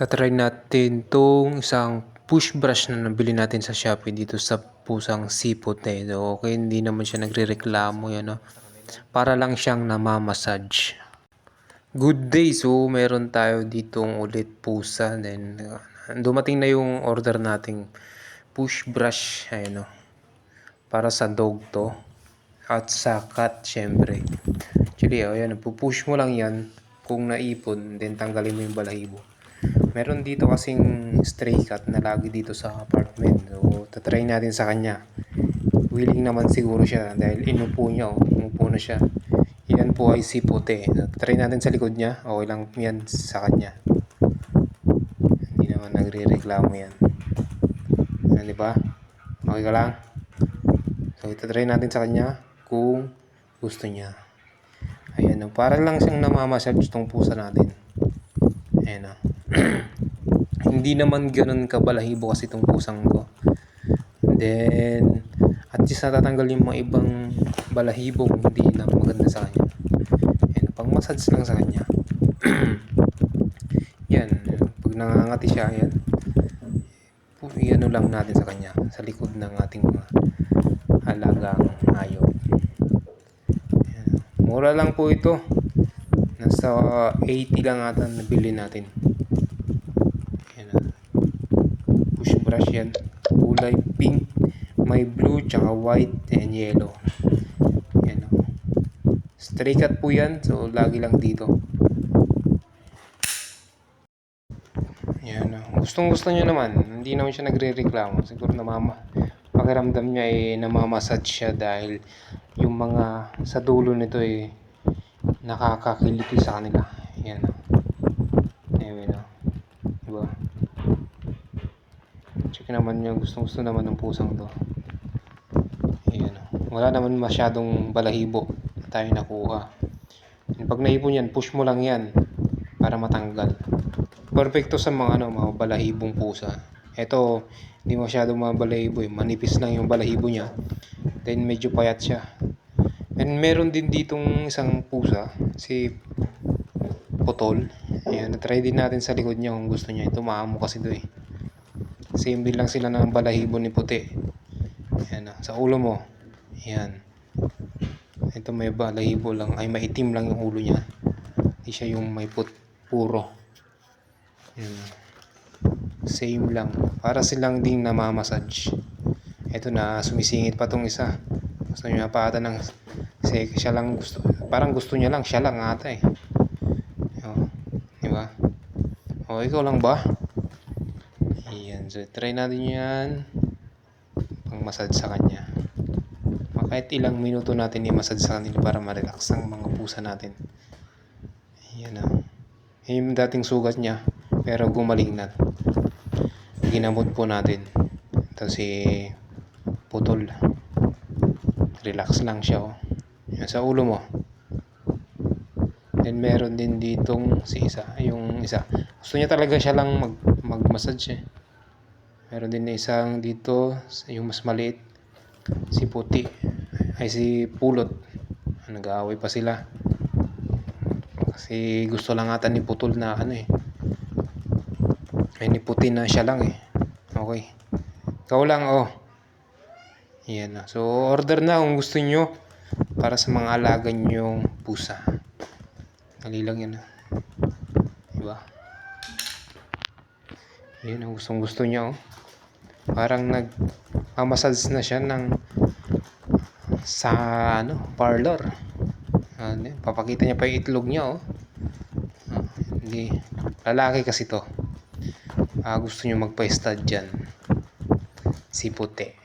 Tatry natin 'tong isang push brush na nabili natin sa Shopee dito sa pusang sipot so, okay, hindi naman siya nagrereklamo yan 'no. Para lang siyang namamassage. Good day! So, meron tayo ditong ulit pusa then dumating na yung order nating push brush ayan 'no. Para sa dog 'to at sa cat siyempre. Actually ayan pupush mo lang yan kung naipon then tanggalin mo yung balahibo. Meron dito kasing stray cat na lagi dito sa apartment. So, tatry natin sa kanya. Willing naman siguro siya dahil inupo niya. Umupo na siya. Yan po ay si Puti. Try natin sa likod niya. Okay lang yan sa kanya. Hindi naman nagre-reklamo yan. Yan, di ba? Okay ka lang? So, itatry natin sa kanya kung gusto niya. Ayan. Para lang siyang namamassage tong pusa natin. Ayan o. Hindi naman ganun kabalahibo kasi itong pusang to. Then, at least natatanggal yung mga ibang balahibong hindi na maganda sa kanya. Ayan, pang massage lang sa kanya. Yan, pag nangangati siya, yan. Iano lang natin sa kanya, sa likod ng ating mga alagang hayop. Ayan. Mura lang po ito. Nasa 80 lang ata nabili natin. Push brush yan, kulay pink, may blue, tsaka white and yellow. Yan o. Stray cat po yan, so lagi lang dito. Yan o. Gustong gusto nyo naman, hindi naman siya nagre-reklamo. Siguro pakiramdam niya namamassage siya dahil yung mga sa dulo nito nakakakiliti sa kanila. Yan o. Ayan o. Diba? Check naman yung gusto naman ng pusang to. Ayan. Wala naman masyadong balahibo na tayo nakuha. Pag naipon yan, push mo lang yan para matanggal. Perfecto sa mga mga balahibong pusa. Ito, hindi masyadong mga balahibo manipis lang yung balahibo niya. Then medyo payat siya. And meron din ditong isang pusa, si Putol. Ayan, na-try din natin sa likod niya kung gusto niya. Ito maamo kasi ito Same din lang sila ng balahibo ni Puti. Ayan, sa ulo mo. Ayan. Ito may balahibo lang. Ay, maitim lang yung ulo niya. Hindi siya yung may puro. Ayan. Same lang. Para silang ding namamassage. Ito na, sumisingit pa tong isa. Gusto niya pa ata ng... Kasi siya lang gusto. Parang gusto niya lang. Siya lang ata Oh, diba? O, ikaw lang ba? Ayan, so try natin yan pang massage sa kanya. Kahit ilang minuto natin i-massage sa kanila para ma-relax ang mga pusa natin. Ayan o. Yung dating sugat niya pero gumaling na. Ginamot po natin. Ito si Putol. Relax lang siya Yan, sa ulo mo. Then meron din ditong si isa. Yung isa. Gusto niya talaga siya lang mag-massage Meron din na isang dito, yung mas maliit, si Puti, ay si Pulot. Nag-aaway pa sila. Kasi gusto lang ata ni Putol na ay ni Puti na siya lang Okay. Ikaw lang Yan na. So order na kung gusto nyo para sa mga alaga nyong pusa. Dali lang yan Diba? Yan ang gusto niya Parang nag-massage na siya sa parlor. Papakita niya pa yung itlog niya Hindi lalaki kasi to. Gusto niyo magpa-stud diyan. Si Puti.